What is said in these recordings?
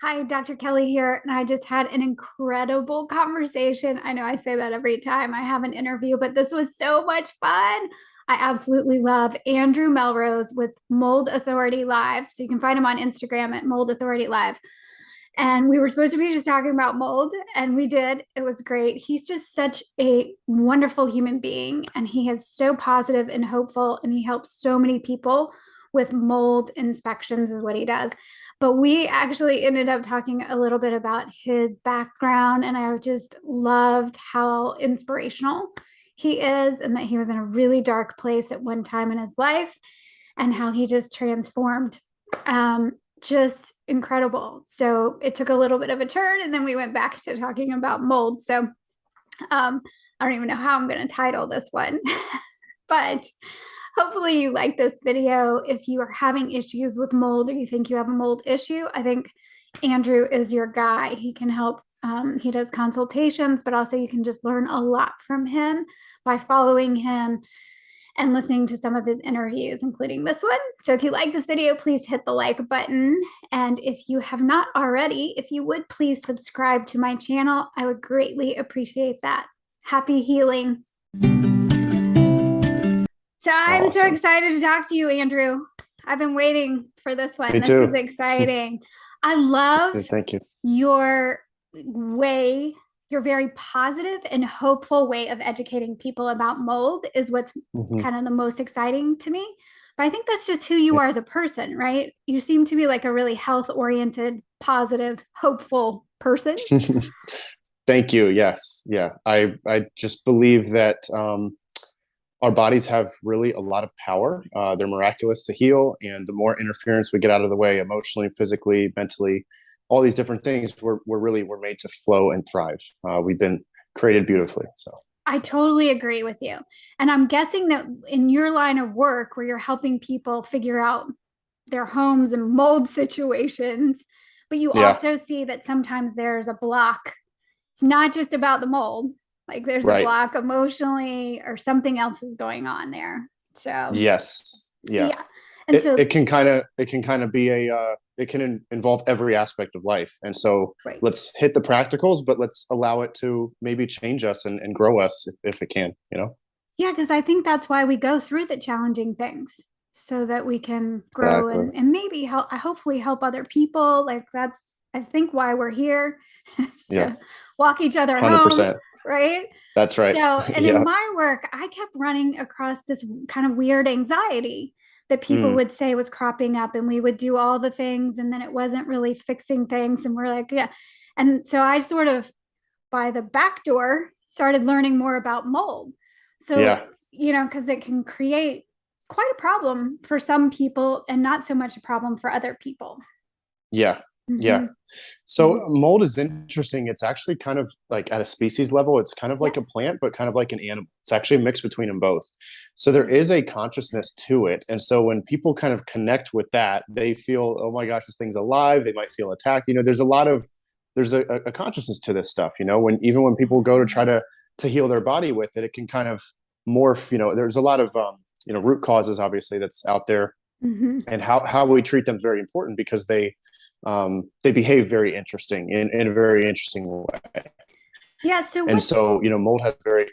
Hi, Dr. Kelli here, and I just had an incredible conversation. I know I say that every time I have an interview, but this was so much fun. I absolutely love Andrew Melrose with Mold Authority Live. So you can find him on Instagram at Mold Authority Live. And we were supposed to be just talking about mold, and we did. It was great. He's just such a wonderful human being, and he is so positive and hopeful, and he helps so many people with mold inspections, is what he does. But we actually ended up talking a little bit about his background, and I just loved how inspirational he is, and that he was in a really dark place at one time in his life, and how he just transformed. Just incredible. So it took a little bit of a turn, and then we went back to talking about mold. So I don't even know how I'm going to title this one, but hopefully you like this video. If you are having issues with mold or you think you have a mold issue, I think Andrew is your guy. He can help. He does consultations, but also you can just learn a lot from him by following him and listening to some of his interviews, including this one. So if you like this video, please hit the like button. And if you have not already, if you would please subscribe to my channel, I would greatly appreciate that. Happy healing. So I'm so excited to talk to you, Andrew. I've been waiting for this one. Me This too. is exciting. I love Thank you. your way, your very positive and hopeful way of educating people about mold is what's Hmm. kind of the most exciting to me. But I think that's just who you Yeah. are as a person, right? You seem to be like a really health oriented, positive, hopeful person. Thank you. Yes. Yeah. I just believe that our bodies have really a lot of power. They're miraculous to heal, and the more interference we get out of the way, emotionally, physically, mentally, all these different things, we're made to flow and thrive. We've been created beautifully. So I totally agree with you. And I'm guessing that in your line of work where you're helping people figure out their homes and mold situations, but you yeah. also see that sometimes there's a block. It's not just about the mold, like there's a Right. block emotionally or something else is going on there. So, Yes. Yeah. yeah. And it, so, it can kind of it can kind of be it can involve every aspect of life, and so right. let's hit the practicals, but let's allow it to maybe change us and grow us if it can. Yeah, because I think that's why we go through the challenging ththings so that we can grow Exactly. and maybe help, hopefully help other people. Like that's, I think, why we're here is Yeah. to walk each other home, 100%. right? That's right. So, and in Yeah. my work, I kept running across this kind of weird anxiety that people Mm. would say was cropping up, and we would do all the things, and then it wasn't really fixing things. And we're like, yeah. And so I sort of, by the back door, started learning more about mold. So, Yeah. because it can create quite a problem for some people and not so much a problem for other people. Yeah. Yeah. Mm-hmm. So mold is interesting. It's actually kind of like at a species level, it's kind of Yeah. like a plant, but kind of like an animal. It's actually a mix between them both. So there is a consciousness to it. And so when people kind of connect with that, they feel, oh my gosh, this thing's alive. They might feel attacked. There's a consciousness to this stuff, when people go to try to heal their body with it, it can kind of morph, there's a lot of, root causes, obviously, that's out there. Mm-hmm. And how we treat them is very important because they behave very interesting in a very interesting way. Yeah. So, And what's, so, mold has very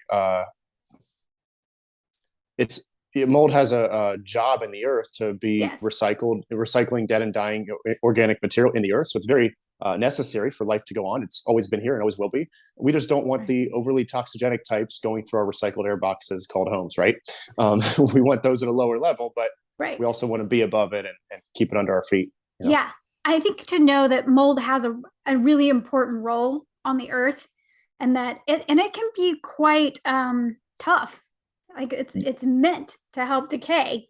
it's mold has a job in the earth to be yes. recycling dead and dying organic material in the earth. So it's very necessary for life to go on. It's always been here and always will be. We just don't want Right. the overly toxigenic types going through our recycled air boxes called homes, right? We want those at a lower level, but Right. we also want to be above it and keep it under our feet. Yeah. I think to know that mold has a really important role on the earth, and that it can be quite tough. Like it's meant to help decay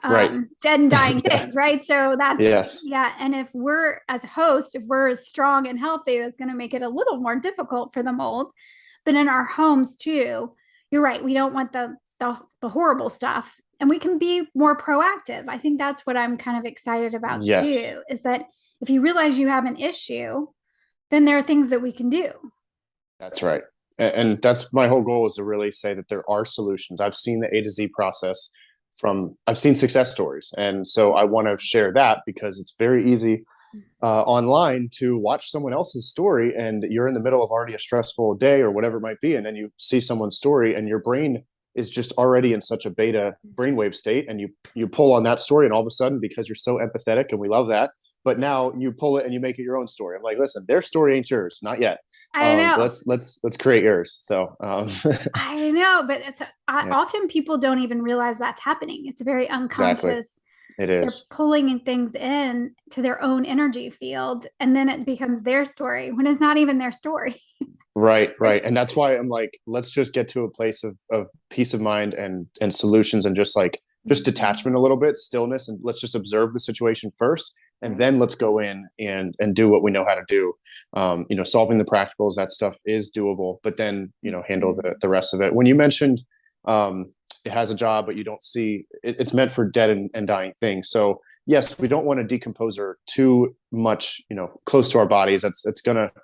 Right. dead and dying Yeah. things, right? So that's, Yes. yeah. And if we're as hosts, if we're as strong and healthy, that's going to make it a little more difficult for the mold. But in our homes too, you're right. We don't want the horrible stuff, and we can be more proactive. I think that's what I'm kind of excited about Yes. too, is that if you realize you have an issue, then there are things that we can do. That's right. And that's my whole goal, is to really say that there are solutions. I've seen the A to Z process. I've seen success stories. And so I want to share that because it's very easy. online to watch someone else's story, and you're in the middle of already a stressful day or whatever it might be, and then you see someone's story and your brain is just already in such a beta brainwave state, and you pull on that story, and all of a sudden, because you're so empathetic and we love that, but now you pull it and you make it your own story. I'm like, listen, their story ain't yours, not yet. I know. Let's create yours. So I know, but yeah, often people don't even realize that's happening. It's very exactly. unconscious. It They're is. pulling things in to their own energy field, and then it becomes their story when it's not even their story. Right, It's right. And that's why I'm like, let's just get to a place of peace of mind and solutions, and just like just detachment a little bit, stillness, and let's just observe the situation first, and right. then let's go in and do what we know how to do. Solving the practicals, that stuff is doable, but then, handle the rest of it. When you mentioned it has a job, but you don't see it's meant for dead and dying things. So yes, we don't want to decompose her too much, close to our bodies.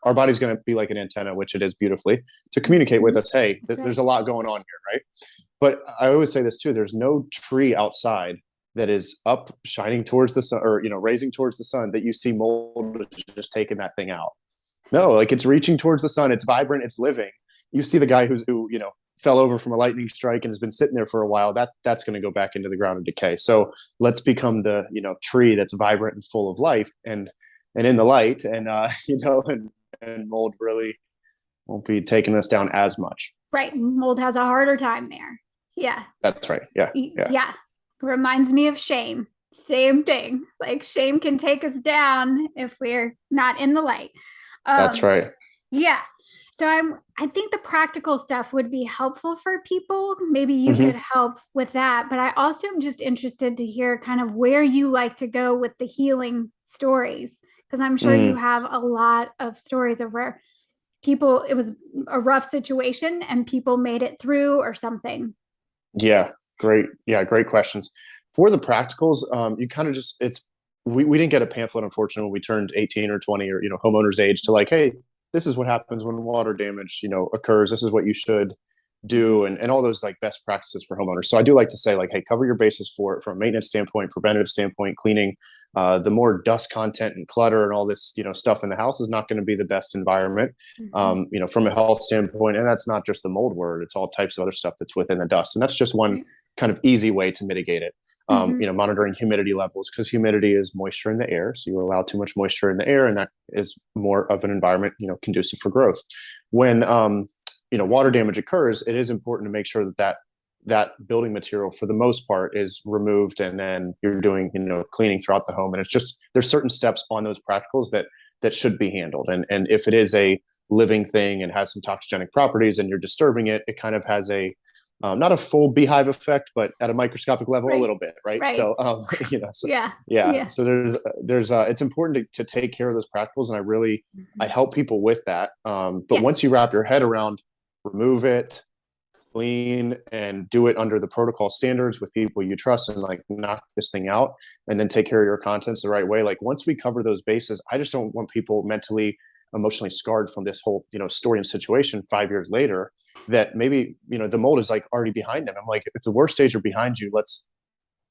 Our body's gonna be like an antenna, which it is beautifully, to communicate with us. Hey, That's there's right. a lot going on here, right? But I always say this too: there's no tree outside that is up shining towards the sun, or raising towards the sun, that you see mold just taking that thing out. No, like it's reaching towards the sun. It's vibrant. It's living. You see the guy who fell over from a lightning strike and has been sitting there for a while. That's going to go back into the ground and decay. So let's become the tree that's vibrant and full of life and in the light, and and mold really won't be taking us down as much. Right. Mold has a harder time there. Yeah. That's right. Yeah, yeah. Yeah. Reminds me of shame. Same thing. Like shame can take us down if we're not in the light. That's Um, right. yeah. So I think the practical stuff would be helpful for people. Maybe you could Hmm. help with that. But I also am just interested to hear kind of where you like to go with the healing stories. Because I'm sure you Mm, have a lot of stories of where people, it was a rough situation and people made it through or something. yeah, great. Yeah, great questions. For the practicals, you kind of just it's we didn't get a pamphlet, unfortunately, when we turned 18 or 20, or homeowners age, to like, hey, this is what happens when water damage occurs. This is what you should do, and all those like best practices for homeowners. So I do like to say, like, hey, cover your bases for it from a maintenance standpoint, preventative standpoint, cleaning. The more dust content and clutter and all this stuff in the house is not going to be the best environment, Mm-hmm. from a health standpoint. And that's not just the mold word; it's all types of other stuff that's within the dust. And that's just one Right. kind of easy way to mitigate it. Mm-hmm. Monitoring humidity levels, because humidity is moisture in the air. So you allow too much moisture in the air, and that is more of an environment, conducive for growth. When water damage occurs, it is important to make sure that building material, for the most part, is removed, and then you're doing cleaning throughout the home. And it's just, there's certain steps on those practicals that should be handled. And if it is a living thing and has some toxigenic properties and you're disturbing it, it kind of has a not a full beehive effect, but at a microscopic level, a Right. little bit, right? Right. So, so, Yeah. yeah. Yeah. So it's important to take care of those practicals, and I Mm-hmm. help people with that. But Yes. once you wrap your head around, remove it, clean, and do it under the protocol standards with people you trust, and like knock this thing out, and then take care of your contents the right way. Like once we cover those bases, I just don't want people mentally, emotionally scarred from this whole story and situation 5 years later, that maybe the mold is like already behind them. I'm like, if the worst stage are behind you, let's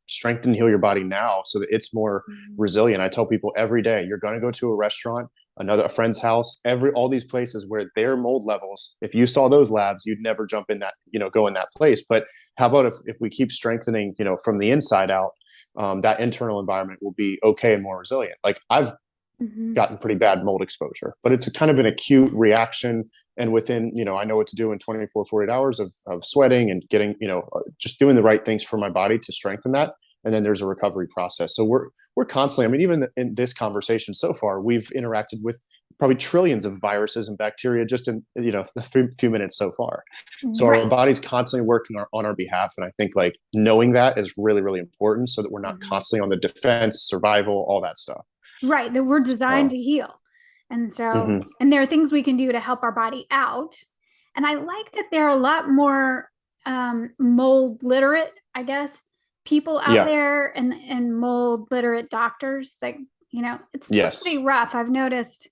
strengthen and heal your body now so that it's more resilient. I tell people every day, you're going to go to a restaurant, a friend's house, all these places where their mold levels, if you saw those labs, you'd never jump in that, go in that place. But how about if we keep strengthening, from the inside out, that internal environment will be okay and more resilient. Like I've Mm-hmm. gotten pretty bad mold exposure, but it's a kind of an acute reaction. And within, I know what to do in 24, 48 hours of sweating and getting, just doing the right things for my body to strengthen that. And then there's a recovery process. So we're constantly, I mean, even in this conversation so far, we've interacted with probably trillions of viruses and bacteria just in, the few minutes so far. So our Right. body's constantly working on our behalf. And I think like knowing that is really, really important, so that we're not Mm-hmm. constantly on the defense, survival, all that stuff. Right. That we're designed So, to heal. And so, mhm. and there are things we can do to help our body out. And I like that there are a lot more mold literate, I guess, people out Yeah. there, and mold literate doctors. Like, it's still pretty Yes. rough. I've noticed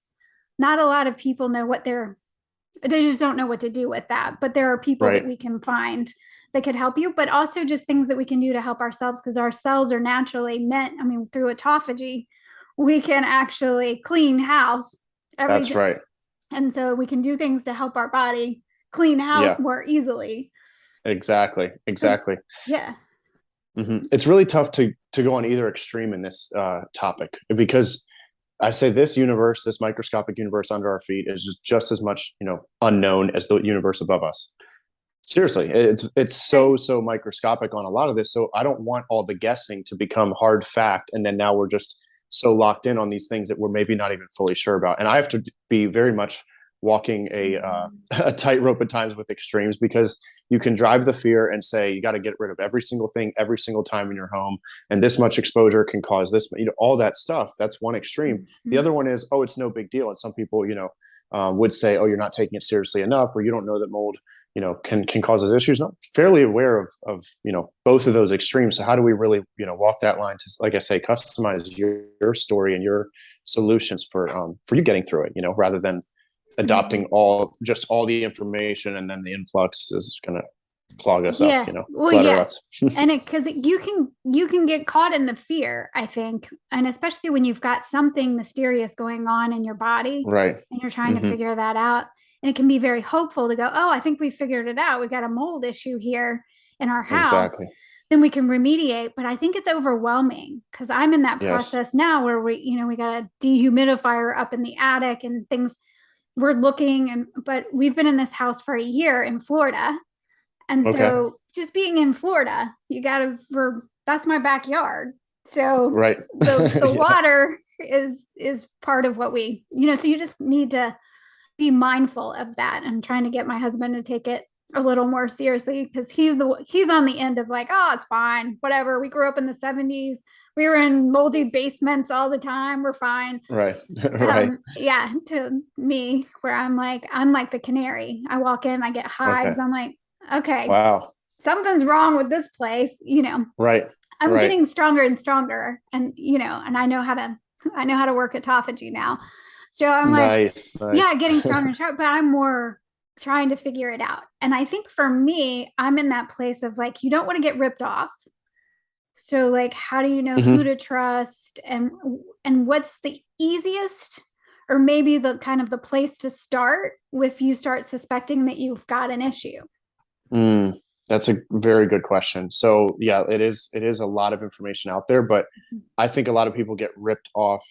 not a lot of people know they just don't know what to do with that. But there are people that Right. we can find that could help you, but also just things that we can do to help ourselves, because our cells are naturally meant, I mean, through autophagy, we can actually clean house every That's day. right. And so we can do things to help our body clean house Yeah, more easily. exactly. Because, Exactly. yeah. It's really tough to go on either extreme in this topic, because I say this universe, this microscopic universe under our feet, is just as much, unknown as the universe above us. Seriously, it's Right. so microscopic on a lot of this. So I don't want all the guessing to become hard fact, and then now we're just so locked in on these things that we're maybe not even fully sure about. And I have to be very much walking a tightrope at times with extremes, because you can drive the fear and say you got to get rid of every single thing every single time in your home, and this much exposure can cause this, all that stuff. That's one extreme. The Mhm. other one is, oh, it's no big deal, and some people, would say, oh, you're not taking it seriously enough, or you don't know that mold can cause us issues. I'm fairly aware of both of those extremes. So how do we really walk that line to, like I say, customize your story and your solutions for you getting through it, rather than adopting Mhm. all the information, and then the influx is going to clog us up, Yeah. Well, clutter yeah. us. And it because you can get caught in the fear, I think, and especially when you've got something mysterious going on in your body Right. and you're trying to Hmm. figure that out. And it can be very hopeful to go, oh, I think we figured it out. We got a mold issue here in our house. Exactly. Then we can remediate. But I think it's overwhelming because I'm in that Yes. process now where we got a dehumidifier up in the attic and things we're looking but we've been in this house for a year in Florida. And Okay. so just being in Florida, you gotta for that's my backyard. So Right. the Yeah. water is part of what so you just need to be mindful of that. I'm trying to get my husband to take it a little more seriously because he's on the end of like, oh, it's fine, whatever. We grew up in the 70s. We were in moldy basements all the time. We're fine. Right. Right. Yeah, to me, where I'm like the canary. I walk in, I get hives. Okay. I'm like, okay, Wow. something's wrong with this place. Right. I'm Right. getting stronger and stronger, and I know how to work autophagy now. So I'm like, Nice. yeah, Nice. getting stronger and stronger, but I'm more trying to figure it out. And I think for me, I'm in that place of like, you don't want to get ripped off. So like, how do you know who Hmm. to trust and what's the easiest or maybe the kind of the place to start if you start suspecting that you've got an issue? Mm, that's a very good question. So yeah, it is a lot of information out there, but I think a lot of people get ripped off.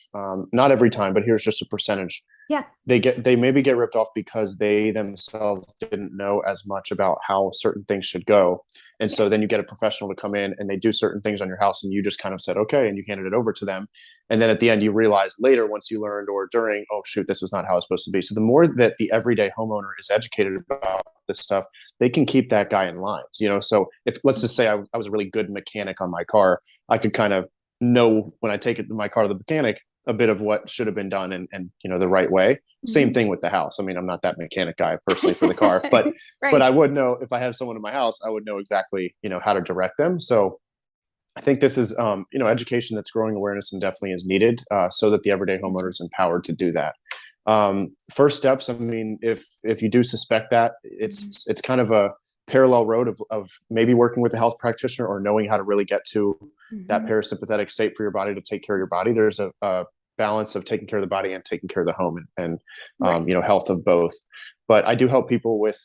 Not every time, but here's just a percentage. Yeah. They maybe get ripped off because they themselves didn't know as much about how certain things should go, and Yeah. so then you get a professional to come in and they do certain things on your house, and you just kind of said okay, and you handed it over to them, and then at the end you realize later, once you learned or during, oh shoot, this was not how it's supposed to be. So the more that the everyday homeowner is educated about this stuff, they can keep that guy in line. So if, let's just say I was a really good mechanic on my car, I could kind of know when I take it to my car to the mechanic a bit of what should have been done, and the right way. Same Mhm. thing with the house. I mean, I'm not that mechanic guy personally for the car, but I Right. would know if I have someone in my house, I would know exactly how to direct them. So I think this is education that's growing awareness and definitely is needed, so that the everyday homeowner is empowered to do that. First steps. I mean, if you do suspect that, Mhm. it's kind of a parallel road of maybe working with a health practitioner or knowing how to really get to that Mhm. parasympathetic state for your body to take care of your body. There's a balance of taking care of the body and taking care of the home, and Right. health of both. But I do help people with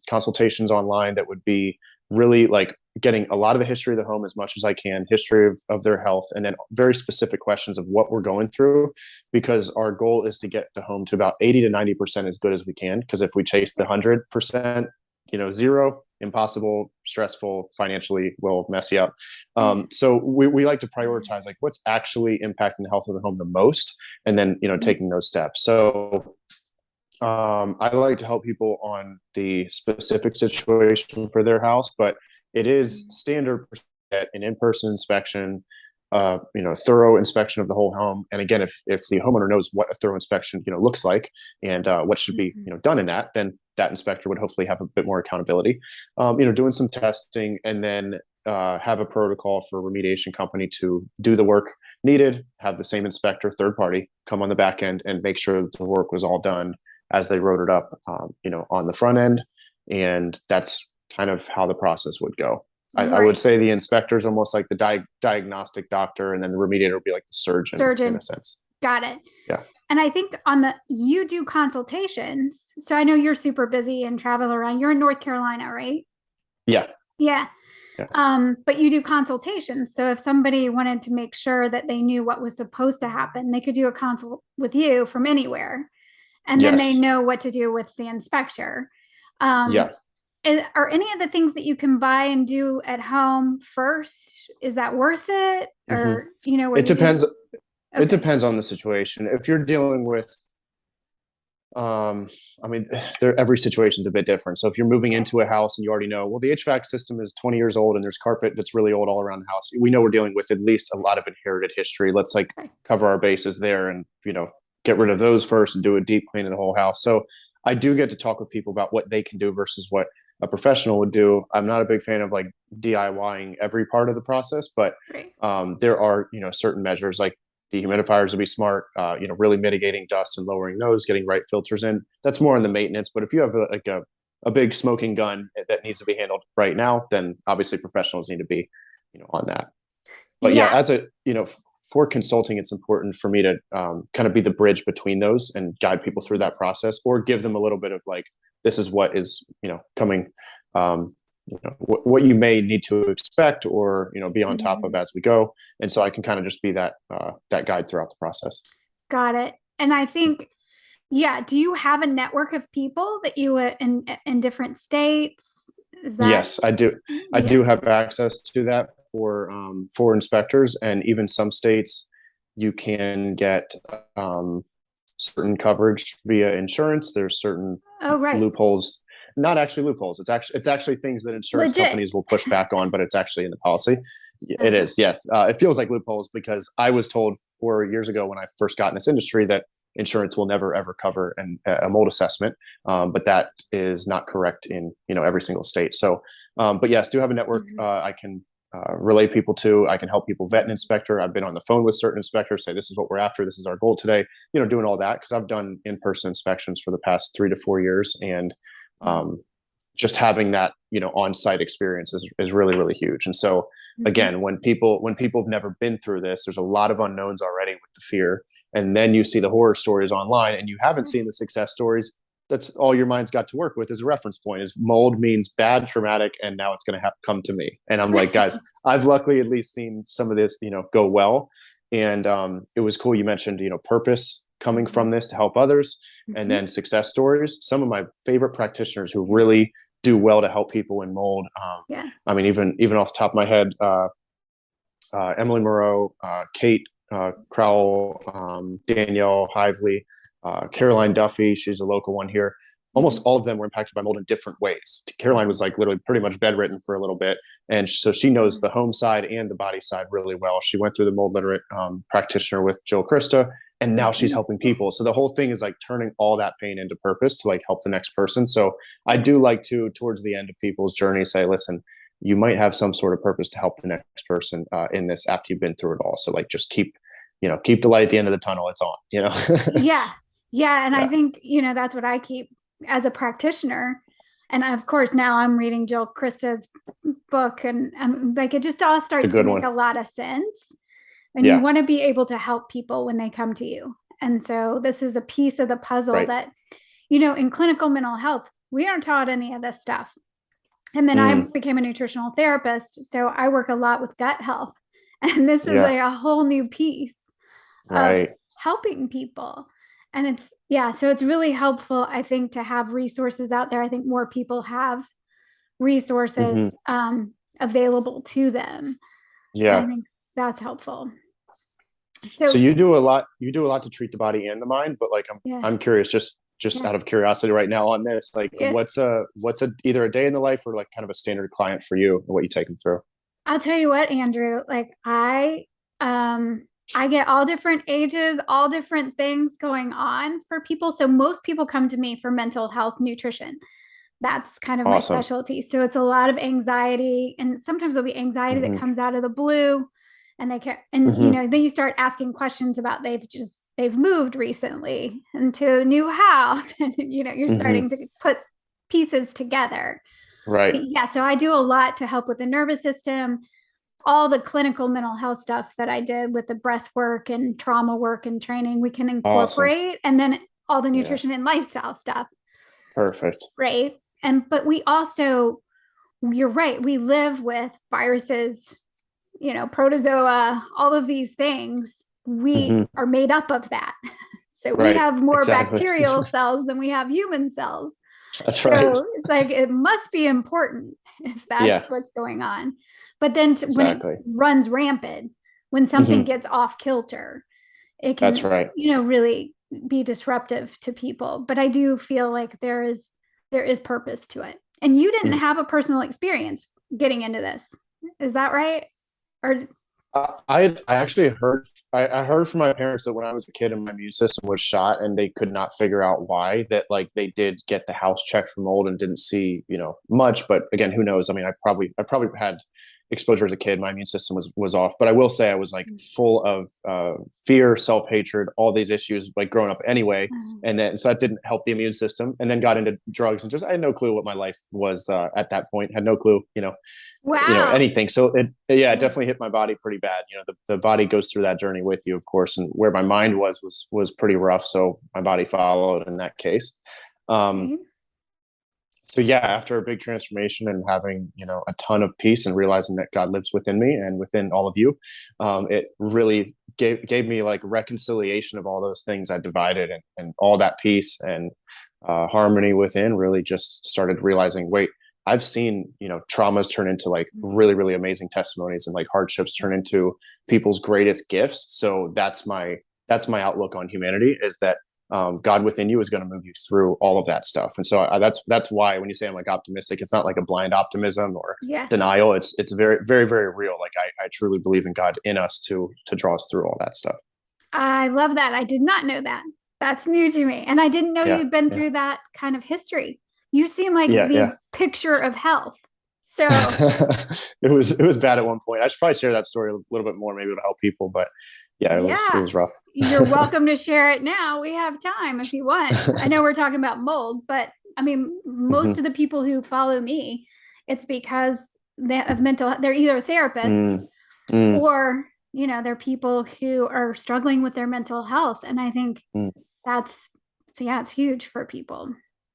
consultations online that would be really like getting a lot of the history of the home as much as I can, history of their health, and then very specific questions of what we're going through, because our goal is to get the home to about 80 to 90% as good as we can. Because if we chase the 100%, zero, impossible, stressful, financially will mess you up. Yeah. So we like to prioritize like what's actually impacting the health of the home the most, and then Mhm. taking those steps. So I like to help people on the specific situation for their house, but it is standard that an in-person inspection, thorough inspection of the whole home. And again, if the homeowner knows what a thorough inspection, looks like, and what should be, Mhm. done in that, then that inspector would hopefully have a bit more accountability. Doing some testing, and then have a protocol for a remediation company to do the work needed, have the same inspector, third party, come on the back end and make sure that the work was all done as they wrote it up, on the front end. And that's kind of how the process would go. I would Right. say the inspector is almost like the diagnostic doctor, and then the remediator would be like the surgeon in a Surgeon. sense. Got it. Yeah. And I think you do consultations. So I know you're super busy and travel around. You're in North Carolina, right? Yeah. Yeah. Yeah. But you do consultations. So if somebody wanted to make sure that they knew what was supposed to happen, they could do a consult with you from anywhere. And then they Yes. know what to do with the inspector. Um, Yeah. are any of the things that you can buy and do at home first? Is that worth it? hmm Or, where It you can, depends. It okay. depends on the situation. If you're dealing with, I mean, every situation is a bit different. So if you're moving Okay. into a house and you already know, well, the HVAC system is 20 years old and there's carpet that's really old all around the house, we know we're dealing with at least a lot of inherited history. Let's like Okay. cover our bases there and, get rid of those first and do a deep clean of the whole house. So I do get to talk with people about what they can do versus what a professional would do. I'm not a big fan of like DIYing every part of the process, but Great. there are, certain measures like dehumidifiers would be smart, really mitigating dust and lowering those, getting right filters in. That's more in the maintenance. But if you have a big smoking gun that needs to be handled right now, then obviously professionals need to be, on that. But yeah, Yeah. as for consulting, it's important for me to kind of be the bridge between those and guide people through that process, or give them a little bit of like, this is what is, coming, what you may need to expect or, be on top of Mhm. as we go. And so I can kind of just be that guide throughout the process. Got it. And I think, yeah, do you have a network of people that you in different states? Is that, Yes, I do. I yeah. do have access to that for inspectors, and even some states you can get certain coverage via insurance. There's certain Oh, right. loopholes, not actually loopholes. It's actually things that insurance Legit. companies will push back on, but it's actually in the policy. It Uh-huh. is, yes. It feels like loopholes because I was told 4 years ago when I first got in this industry that insurance will never ever cover a mold assessment, but that is not correct in every single state. So, but yes, do have a network. Mhm. I can relay people to. I can help people vet an inspector. I've been on the phone with certain inspectors, say this is what we're after, this is our goal today. Doing all that because I've done in-person inspections for the past 3 to 4 years, and just having that on-site experience is really really huge. And so Mhm. again, when people have never been through this, there's a lot of unknowns already with the fear, and then you see the horror stories online and you haven't seen the success stories. That's all your mind's got to work with as a reference point. Is mold means bad, traumatic, and now it's going to have come to me. And I'm like, guys, I've luckily at least seen some of this go well. And it was cool you mentioned purpose coming Mhm. from this to help others, and Mhm. then success stories. Some of my favorite practitioners who really do well to help people in mold. Yeah. I mean, even off the top of my head, Emily Moreau, Kate Crowell, Danielle Hively, Caroline Duffy. She's a local one here. Almost Mhm. all of them were impacted by mold in different ways. Caroline was like literally pretty much bedridden for a little bit, and so she knows the home side and the body side really well. She went through the mold literate practitioner with Jill Krista, and now she's Mhm. helping people. So the whole thing is like turning all that pain into purpose to like help the next person. So I Yeah. do like to, towards the end of people's journey, say, listen, you might have some sort of purpose to help the next person in this after you've been through it all. So like just keep the light at the end of the tunnel. It's on. Yeah. Yeah. And I Yeah, think, that's what I keep as a practitioner. And of course, now I'm reading Jill Krista's book, and like it just all a starts to good make one. a lot of sense. And you Yeah, want to be able to help people when they come to you. And so this is a piece of the puzzle right. that, in clinical mental health, we aren't taught any of this stuff. And then I Mm, became a nutritional therapist. So I work a lot with gut health. And this is yeah, a whole new piece of right. helping people. And yeah, so it's really helpful, I think, to have resources out there. I think more people have resources hmm available to them. And I Yeah. think that's helpful. So So, you do a lot to treat the body and the mind, but like yeah, I'm curious, just yeah, out of curiosity right now on this, like yeah. what's a either a day in the life or like kind of a standard client for you and what you take them through. I'll tell you what, Andrew, like I get all different ages, all different things going on for people. So most people come to me for mental health nutrition. That's kind of my Awesome. specialty. So it's a lot of anxiety, and sometimes there'll be anxiety that hmm comes out of the blue, and they can, and hmm then you start asking questions about they've moved recently into a new house, and you're hmm starting to put pieces together. Right. But yeah, so I do a lot to help with the nervous system. all the clinical mental health stuff that I did with the breath work and trauma work and training, we can Awesome. incorporate, and then all the Yeah. nutrition and lifestyle stuff, Perfect. right? And but we also, you're right, we live with viruses, protozoa, all of these things. We Hmm. are made up of that. So we Right. have more Exactly. bacterial cells than we have human cells. That's right. So it's like it must be important if that's Yeah, what's going on. But then when it exactly. runs rampant, when something Hmm. gets off kilter, it That's can, right. really be disruptive to people. But I do feel like there is purpose to it. And you didn't Mhm. have a personal experience getting into this. Is that right? Or I actually heard I heard from my parents that when I was a kid and my immune system was shot and they could not figure out why, that like they did get the house checked for mold and didn't see, much, but again, who knows? I mean, I probably had exposure as a kid. My immune system was off, but I will say I was like full of fear, self-hatred, all these issues like growing up anyway, and then so that didn't help the immune system, and then got into drugs and just I had no clue what my life was at that point. Had no clue, wow. anything. So it definitely hit my body pretty bad. The body goes through that journey with you, of course, and where my mind was pretty rough, so my body followed in that case. um Right. so yeah, after a big transformation and having a ton of peace and realizing that God lives within me and within all of you, it really gave me like reconciliation of all those things I divided, and all that peace and harmony within. Really just started realizing, wait, I've seen traumas turn into like really really amazing testimonies, and like hardships turn into people's greatest gifts. So that's my outlook on humanity, is that God within you is going to move you through all of that stuff. And so that's why when you say I'm like optimistic, it's not like a blind optimism or Yeah. denial. It's very very very real. Like I truly believe in God in us to draw us through all that stuff. I love that. I did not know that. That's new to me. And I didn't know Yeah, you'd been yeah, through that kind of history. You seem like yeah, yeah. the picture of health. So, it was bad at one point. I should probably share that story a little bit more. Maybe it'll help people. But yeah, it yeah, was rough. you're welcome to share it now. We have time if you want. I know we're talking about mold, but I mean, most Hmm. of the people who follow me, it's because of mental, they're either therapists Mm, mm, or, they're people who are struggling with their mental health. And I think mm. that's, so yeah, it's huge for people.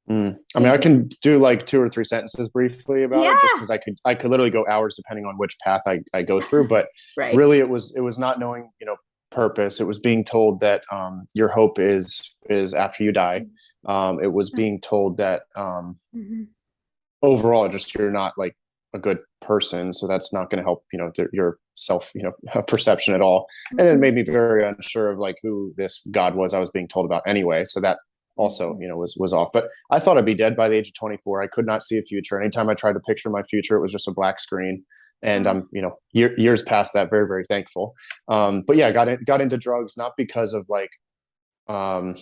I mean, I can do like two or three sentences briefly about it, just Yeah. because I could literally go hours depending on which path I go through. But Right. really, it was not knowing purpose. It was being told that your hope is after you die. It was being told that Mhm. overall, just you're not like a good person, so that's not going to help your self perception at all. And then it Mhm. made me very unsure of like who this God was I was being told about anyway. So that also Mhm. was off. But I thought I'd be dead by the age of 24. I could not see a future. Anytime I tried to picture my future, it was just a black screen. And Uh, I'm years past that, very very thankful. But yeah, got into drugs not because of like um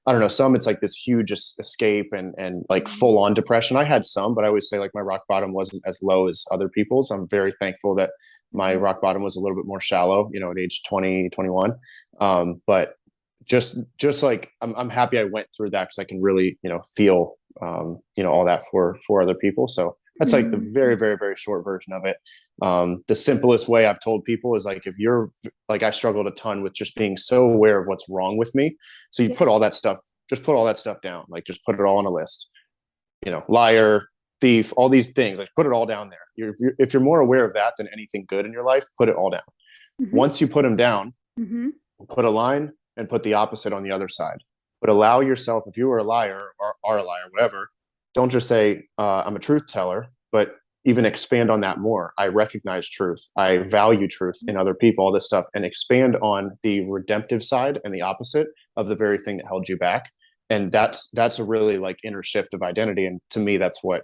I don't know, some it's like this huge escape and like mhm. full on depression. I had some, but I always say like my rock bottom wasn't as low as other people's. I'm very thankful that my Mhm. rock bottom was a little bit more shallow, at age 20, 21. But just like I'm happy I went through that because I can really, feel all that for other people. So that's like the very, Mhm. very, very short version of it. The simplest way I've told people is like if you're like I struggled a ton with just being so aware of what's wrong with me. So you put all Yes. that stuff, just put all that stuff down. Like just put it all on a list. Liar, thief, all these things. Like put it all down there. If you're more aware of that than anything good in your life, put it all down. Mhm. Once you put them down, Mhm. put a line and put the opposite on the other side. But allow yourself, if you are a liar or are a liar, whatever, don't just say, I'm a truth teller, but even expand on that more. I recognize truth. I value truth in other people, all this stuff, and expand on the redemptive side and the opposite of the very thing that held you back. And that's a really like inner shift of identity. And to me, that's what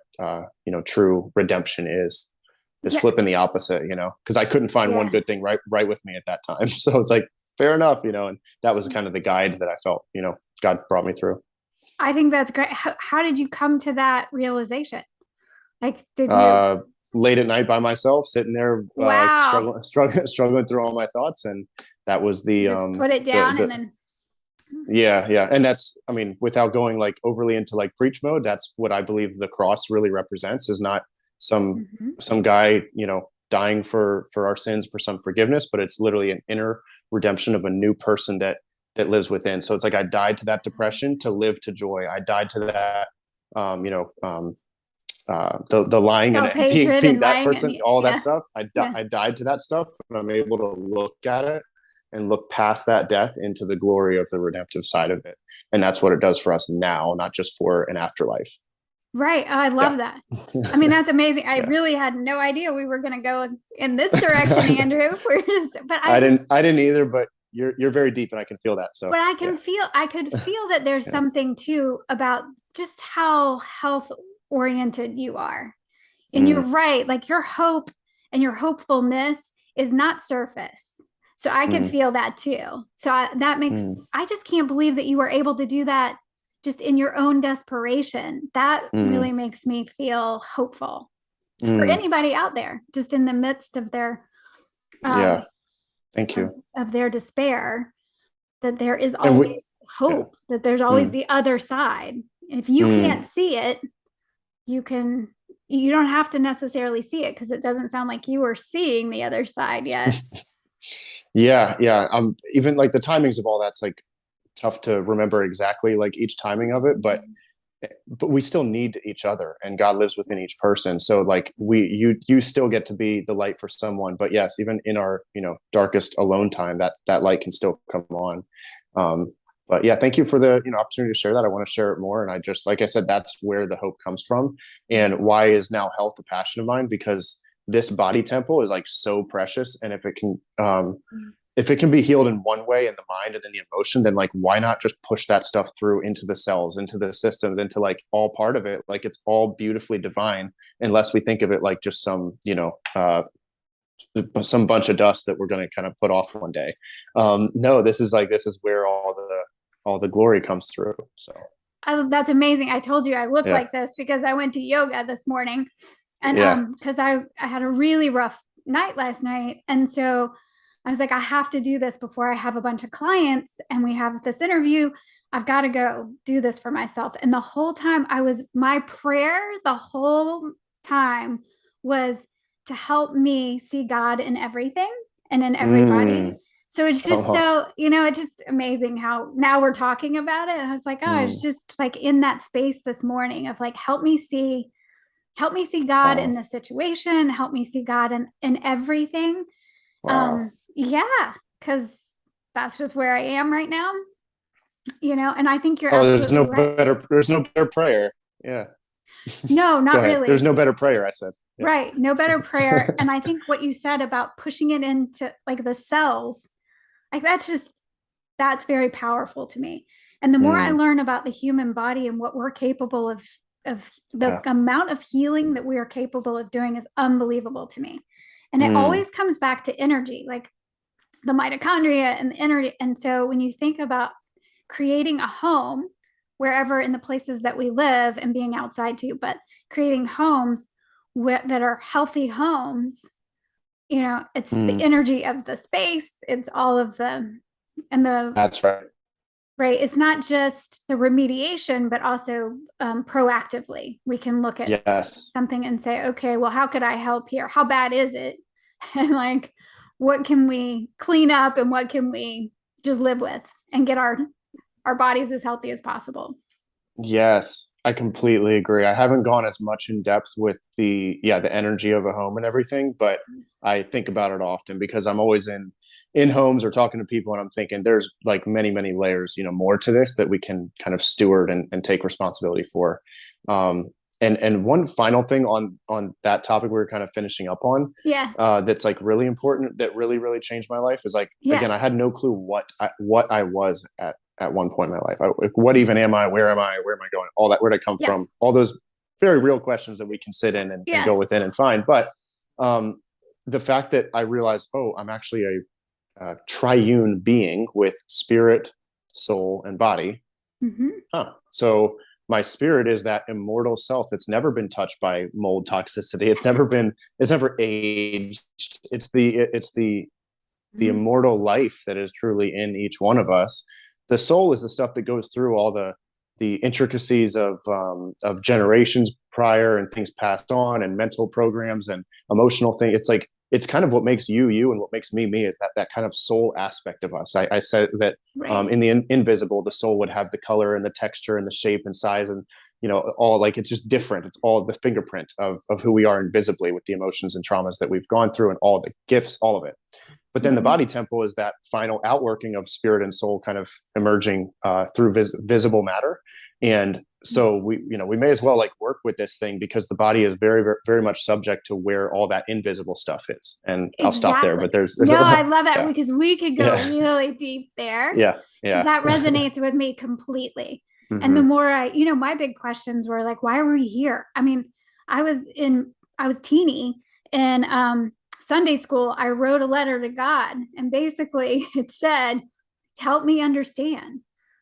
true redemption is Yeah. flipping the opposite, because I couldn't find one Yeah. good thing right with me at that time. So it's like fair enough, and that was kind of the guide that I felt, God brought me through. I think that's great. How did you come to that realization? Like, did you? Uh, Late at night by myself, sitting there, Wow. struggling through all my thoughts, and that was the Just put it the down and the then. yeah, yeah. And that's, I mean, without going like overly into like preach mode, that's what I believe the cross really represents, is not some Mhm. some guy, dying for our sins, for some forgiveness, but it's literally an inner redemption of a new person that lives within. So it's like I died to that depression to live to joy. I died to that, you know, the lying and Self-hatred being and that lying and person, all that yeah. stuff. Yeah. I died to that stuff, and I'm able to look at it and look past that death into the glory of the redemptive side of it. And that's what it does for us now, not just for an afterlife. Right. Oh, I Yeah. love that. I mean, that's amazing. I Yeah. really had no idea we were going to go in this direction, Andrew. We're just, but I didn't either, but you're very deep and I can feel that. So but yeah. I could feel that there's Yeah. something too about just how health oriented you are. And you're Mm, right, like your hope and your hopefulness is not surface. So I could mm, feel that too. So that makes, mm, I just can't believe that you were able to do that just in your own desperation. That really mm, makes me feel hopeful for mm. anybody out there, just in the midst of their um, Yeah. Thank you. of their despair, that there is And always we, yeah. hope, that there's always Mm, the other side. If you can't mm. see it, you can, you don't have to necessarily see it, because it doesn't sound like you are seeing the other side yet. Yeah. Yeah. Even like the timings of all that's like tough to remember exactly like each timing of it, but we still need each other, and God lives within each person. So like you still get to be the light for someone, but yes, even in our, you know, darkest alone time, that light can still come on. um but yeah, thank you for the, you know, opportunity to share that. I want to share it more, and I just, like I said, that's where the hope comes from. And why is now health a passion of mine? Because this body temple is like so precious, and if it can be healed in one way, in the mind and in the emotion, then like why not just push that stuff through into the cells, into the systems, into like all part of it? Like it's all beautifully divine, unless we think of it like just some, you know, some bunch of dust that we're going to kind of put off one day. No, this is like, this is where all the glory comes through. So That's amazing. I told you I look yeah. like this because I went to yoga this morning, and Yeah. because I had a really rough night last night, and so I was like, I have to do this before I have a bunch of clients and we have this interview. I've got to go do this for myself. And the whole time my prayer the whole time was to help me see God in everything and in everybody. Mm, So it's come just on. so, it's just amazing how now we're talking about it. And I was like, oh, it's Mm, just like in that space this morning of like, help me see God in wow. the situation, help me see God in everything. Wow. Yeah, because that's just where I am right now, and I think you're Oh, absolutely right. there's no better prayer. Yeah. No, Go not ahead. There's really. no better prayer, I said. Yeah. Right. No better prayer. And I think what you said about pushing it into like the cells, like that's very powerful to me. And the more I Mm, learn about the human body and what we're capable of the yeah. amount of healing that we are capable of doing is unbelievable to me. And it Mm, always comes back to energy, like the mitochondria and the energy. And so when you think about creating a home wherever in the places that we live and being outside too, but creating homes that are healthy homes, it's the mm. energy of the space, it's all of the, and the, That's right. right, it's not just the remediation, but also proactively we can look at Yes. something and say, okay, well, how could I help here? How bad is it? And like, what can we clean up and what can we just live with and get our bodies as healthy as possible? Yes, I completely agree. I haven't gone as much in depth with the energy of a home and everything, but I think about it often because I'm always in homes or talking to people, and I'm thinking there's like many layers, you know, more to this that we can kind of steward and take responsibility for. And one final thing on that topic we were kind of finishing up on, Yeah. that's like really important, that really changed my life, is like, again, Yes. I had no clue what I was at one point in my life. Like, what even am I? Where am I? Where am I going? All that, where'd I come Yeah. from? All those very real questions that we can sit in and Yeah. go within and find. But um, the fact that I realized, oh, I'm actually a triune being with spirit, soul, and body. Mm-hmm. So my spirit is that immortal self that's never been touched by mold toxicity. It's never aged. It's the Mm-hmm. immortal life that is truly in each one of us. The soul is the stuff that goes through all the intricacies of generations prior and things passed on and mental programs and emotional things. It's like it's kind of what makes you you, and what makes me is that kind of soul aspect of us. I said that Right. in the invisible, the soul would have the color and the texture and the shape and size, and all, like, it's just different. It's all the fingerprint of who we are invisibly, with the emotions and traumas that we've gone through, and all the gifts, all of it. But then the Mhm. body temple is that final outworking of spirit and soul kind of emerging through visible matter. And so we may as well like work with this thing, because the body is very, very, very much subject to where all that invisible stuff is. And I'll stop there, but Exactly. there's No, a I lot. love that Yeah. because we could go Yeah. really deep there. Yeah. Yeah. That resonates with me completely. And the Hmm. more my big questions were like, why are we here? I mean, I was in, I was teeny in Sunday school. I wrote a letter to God, and basically it said, help me understand.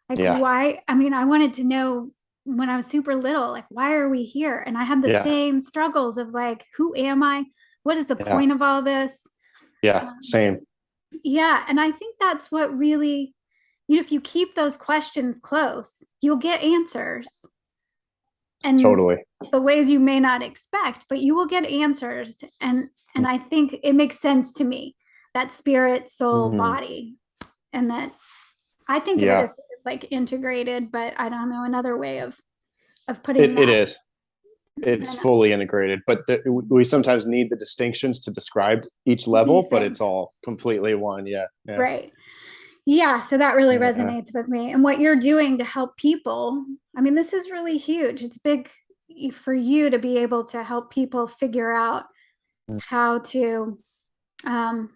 Like, Yeah. why? I mean, I wanted to know when I was super little, like, why are we here? And I had the Yeah. same struggles of like, who am I? What is the Yeah. point of all this? Yeah. Um, Same. yeah. And I think that's what really, if you keep those questions close, you'll get answers, and Totally. the ways you may not expect, but you will get answers. And I think it makes sense to me, that spirit, soul, Hmm. body, and that I think of it Yeah. as like integrated, but I don't know another way of putting It that. is. It's And fully integrated, but we sometimes need the distinctions to describe each these level, but it's things, all completely one. Yeah. Yeah. right? Yeah, so that really Yeah. resonates with me. And what you're doing to help people, I mean, this is really huge. It's big for you to be able to help people figure out how to um,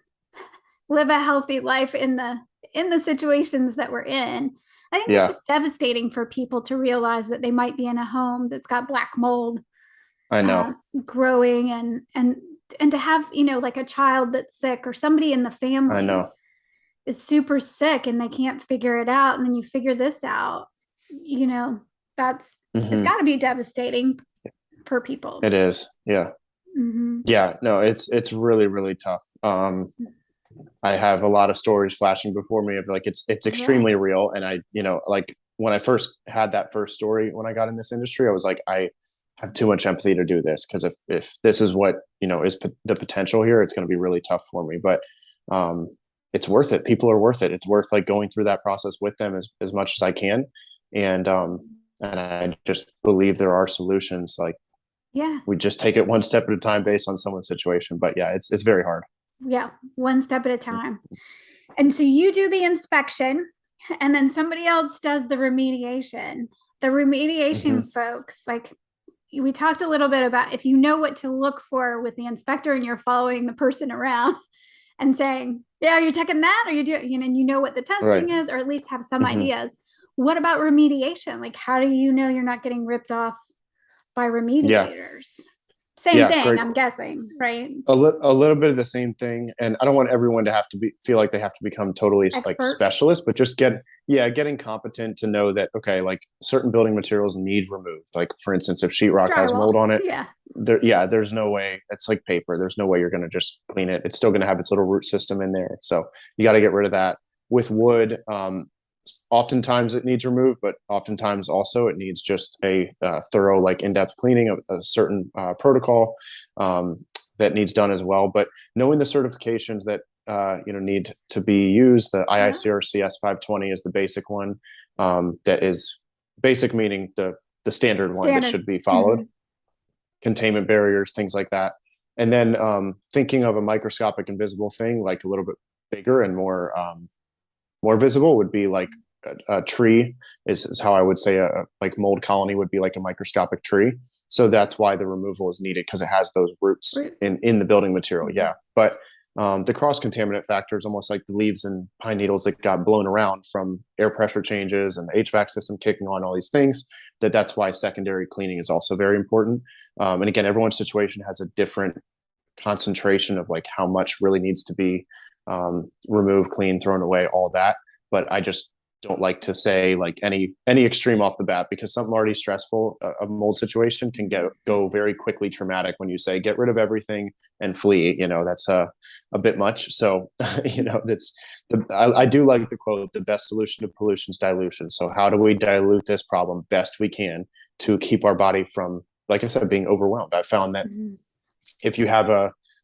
live a healthy life in the situations that we're in. I think it's Yeah. just devastating for people to realize that they might be in a home that's got black mold I uh, know. growing, and to have like a child that's sick, or somebody in the I family know. is super sick and they can't figure it out, and then you figure this out, you know that's it's Hmm. got to be devastating for people. It is. Yeah. Mm-hmm. Yeah. No, it's really, really tough. I have a lot of stories flashing before me of like, it's Right. extremely real. And I, like when I first had that first story when I got in this industry, I was like, I have too much empathy to do this, because if this is what is the potential here, it's going to be really tough for me. But um, it's worth it. People are worth it. It's worth like going through that process with them as much as I can, and I just believe there are solutions. Like, Yeah. we just take it one step at a time based on someone's situation. But yeah, it's very hard. Yeah, one step at a time. And so you do the inspection, and then somebody else does the remediation. The remediation Hmm. folks, like, we talked a little bit about, if you know what to look for with the inspector and you're following the person around and saying, yeah, you're checking that, or you do, and you know what the Right. testing is, or at least have some Hmm. ideas. What about remediation? Like, how do you know you're not getting ripped off by Yeah. remediators? Same Yeah. thing, Great. I'm guessing, right? A little bit of the same thing, and I don't want everyone to have to feel like they have to become totally like Expert specialists, but just getting competent to know that, okay, like certain building materials need removed. Like, for instance, if sheetrock has drywall. mold on it, Yeah. there's no way. It's like paper. There's no way you're going to just clean it. It's still going to have its little root system in there, so you got to get rid of that. With wood, oftentimes it needs removed, but oftentimes also it needs just a thorough, like, in-depth cleaning of a certain protocol that needs done as well. But knowing the certifications that need to be used, the Yeah. IICRCS 520 is the basic one. That is basic, meaning the standard one that Standard. should be followed. Mm-hmm. Containment barriers, things like that. And then thinking of a microscopic invisible thing, like a little bit bigger and more visible, would be like a tree is how I would say a like mold colony would be like a microscopic tree. So that's why the removal is needed, because it has those roots Roots. in the building material. Mm-hmm. Yeah, but the cross contaminant factor is almost like the leaves and pine needles that got blown around from air pressure changes and the HVAC system kicking on, all these things. That's why secondary cleaning is also very important. And again, everyone's situation has a different concentration of like how much really needs to be removed, clean, thrown away, all that. But I just don't like to say like any extreme off the bat, because something already stressful, a mold situation can go very quickly traumatic when you say get rid of everything and flee. That's a bit much. So that's I do like the quote, the best solution to pollution is dilution. So how do we dilute this problem best we can to keep our body from, like I said, being overwhelmed? I found that Mm-hmm. if you have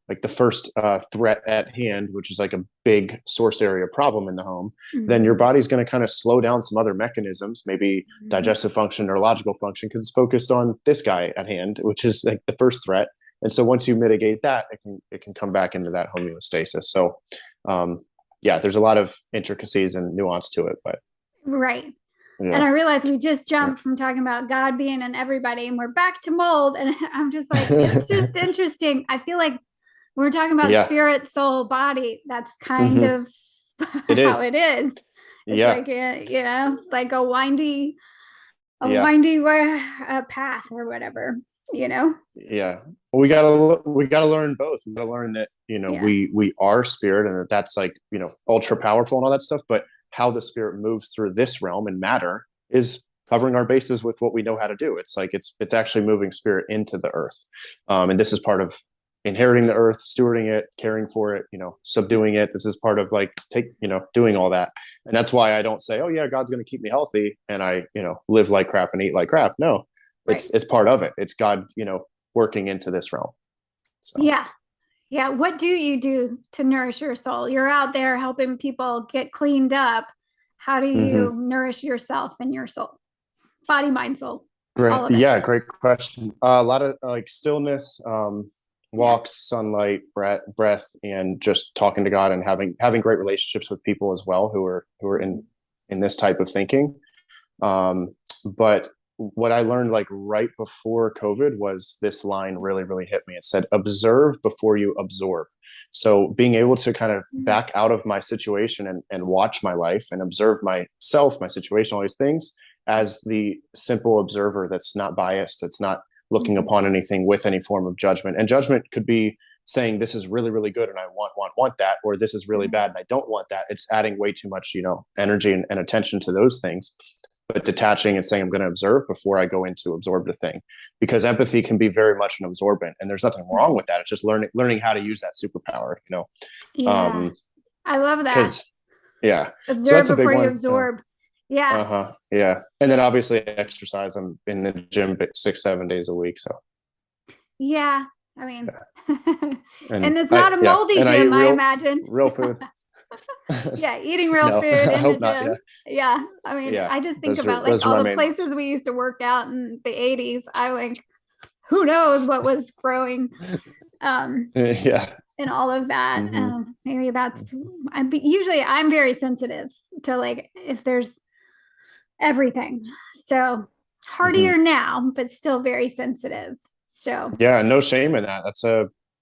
like the first threat at hand, which is like a big source area problem in the home, then your Mhm. body's going to kind of slow down some other mechanisms, maybe Mhm. digestive function, neurological function, because it's focused on this guy at hand, which is like the first threat. And so once you mitigate that, it can come back into that homeostasis. So yeah, there's a lot of intricacies and nuance to it, but Right. And yeah. I realized we just Yeah. jumped from talking about God being in everybody and we're back to mold. And I'm just like, it's just interesting. I feel like when we're talking about Yeah. spirit, soul, body, that's kind Hmm. of It how is. it is. It's Yeah. like, like a Yeah. windy path or whatever, you know? Yeah. We gotta learn both. We gotta learn that, Yeah. we are spirit, and that's like, ultra powerful and all that stuff, but how the spirit moves through this realm and matter is covering our bases with what we know how to do. It's like it's actually moving spirit into the earth. And this is part of inheriting the earth, stewarding it, caring for it, subduing it. This is part of like doing all that. And that's why I don't say, oh yeah, God's gonna keep me healthy and I, live like crap and eat like crap. No, Right. it's part of it. It's God, working into this realm. So. Yeah. Yeah. What do you do to nourish your soul? You're out there helping people get cleaned up. How do Hmm. you nourish yourself and your soul? Body, mind, soul, Great. all of it. Yeah, great question. A lot of like stillness, Yeah. walks, sunlight, breath, and just talking to God and having great relationships with people as well who are in this type of thinking. But what I learned like right before COVID was this line really, really hit me. It said, observe before you absorb. So being able to kind of Mm-hmm. back out of my situation and watch my life and observe myself, my situation, all these things as the simple observer that's not biased, that's not looking Mm-hmm. upon anything with any form of judgment. And judgment could be saying this is really, really good and I want that, or this is really bad and I don't want that. It's adding way too much, energy and attention to those things, but detaching and saying I'm going to observe before I go into absorb the thing, because empathy can be very much an absorbent and there's nothing wrong with that. It's just learning how to use that superpower, Yeah. I love that. because yeah, so Observe that's a big before you one. absorb. Yeah. Uh-huh. Yeah. And then obviously exercise. I'm in the gym 6, 7 days a week. So Yeah. I mean, yeah. and And it's not a moldy and I eat gym, I real imagine. real food. Yeah, eating real No, food I in the hope not. gym. Yeah. Yeah. I mean, Yeah. I just think Those are about like those are all my the main ones. places we used to work out in the 80s. I like, who knows what was growing um Yeah. and all of that. Hmm. Maybe usually I'm very sensitive to like if there's everything. So Hmm. hardier now, but still very sensitive. So Yeah, no shame in that.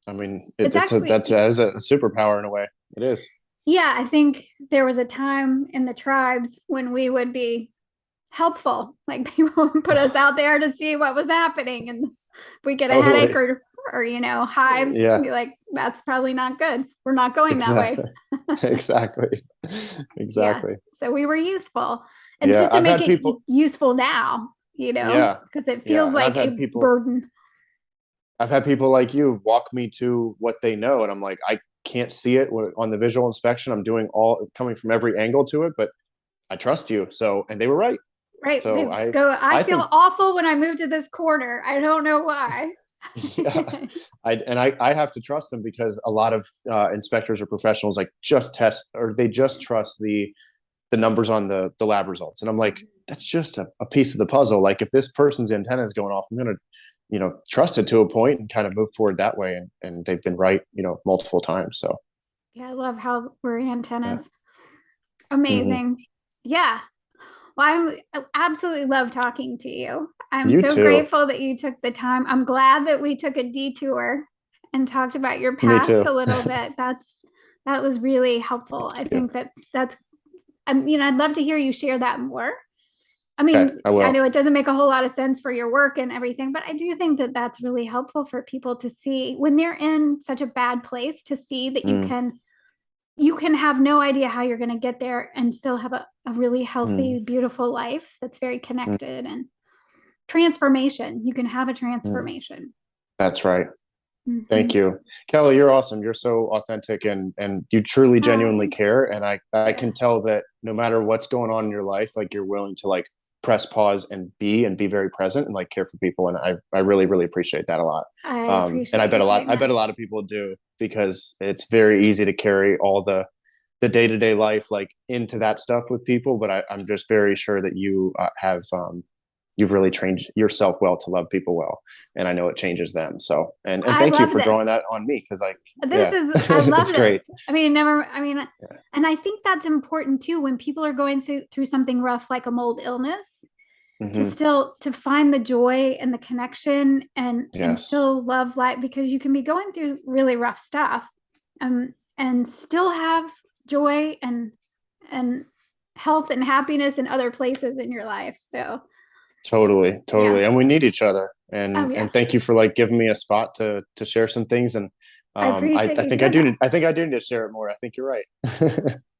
I mean, it's that's actually, that is a superpower in a way. It is. yeah, I think there was a time in the tribes when we would be helpful. Like people would put us out there to see what was happening. And if we get a headache Totally. or hives, Yeah, be like, that's probably not good. We're not going that way. exactly. Exactly. Yeah. Exactly. So we were useful. And it's Yeah, just to I've make had it people. usue now, Yeah. because it Yeah, feels and like a burden. I've had people like you walk me to what they know, and I'm like, I can't see it on the visual inspection. I'm doing all coming from every angle to it, but I trust you. So, and they were right. Right. So They go, I I feel think, awful when I move to this corner. I don't know why. yeah, I have to trust them because a lot of inspectors or professionals like just test or they just trust the numbers on the lab results, and I'm like, that's just a piece of the puzzle. Like if this person's antenna is going off, I'm gonna trust it to a point and kind of move forward that way. And they've been right, multiple times. So Yeah, I love how we're yeah. antennas. Hmm. Amazing. Yeah. Well, I absolutely love talking to you. I'm You so too. grateful that you took the time. I'm glad that we took a detour and talked about your Me past too. a little bit. That was really helpful. I Yeah. think that's I'd love to hear you share that more. I Okay, mean, I I will. know it doesn't make a whole lot of sense for your work and everything, but I do think that that's really helpful for people to see when they're in such a bad place to see that Mm, you can have no idea how you're going to get there and still have a really mm, healthy, beautiful life that's very mm, connected and transformation. You can have a mm. transformation. That's right. Mm-hmm. Thank you, Kelly. You're awesome. You're so authentic and you truly genuinely Oh, care. And I yeah. can tell that no matter what's going on in your life, like you're willing to like press pause and be very present and like care for people. And I really, really appreciate that a lot. I And appreciate you saying I that. bet a lot of people do, because it's very easy to carry all the day-to-day life like into that stuff with people. But I'm just very sure that you have you've really trained yourself well to love people well, and I know it changes them. So and I thank you love for this. drawing that on me, because like, This yeah, is, I love it's this. great. I mean, Yeah. and I think that's important too when people are going through something rough like a mold illness, to Hmm. still to find the joy and the connection and Yes, still love life, because you can be going through really rough stuff and still have joy and health and happiness in other places in your life. So totally, yeah. totally. And we need each other. Oh yeah. And thank you for like giving me a spot to share some things. And I appreciate I you think doing that. I think I do need to share it more. I think you're right.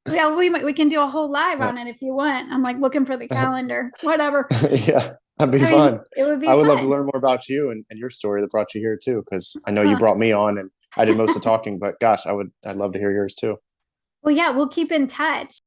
Yeah, we can do a whole live Yeah. on it if you want. I'm like looking for the calendar, whatever. Yeah, that'd be I mean, fun. it would be I would love to fun. learn more about you and your story that brought you here too, because I know you Huh. brought me on and I did most of the talking, but gosh, I'd love to hear yours too. Well, yeah, we'll keep in touch.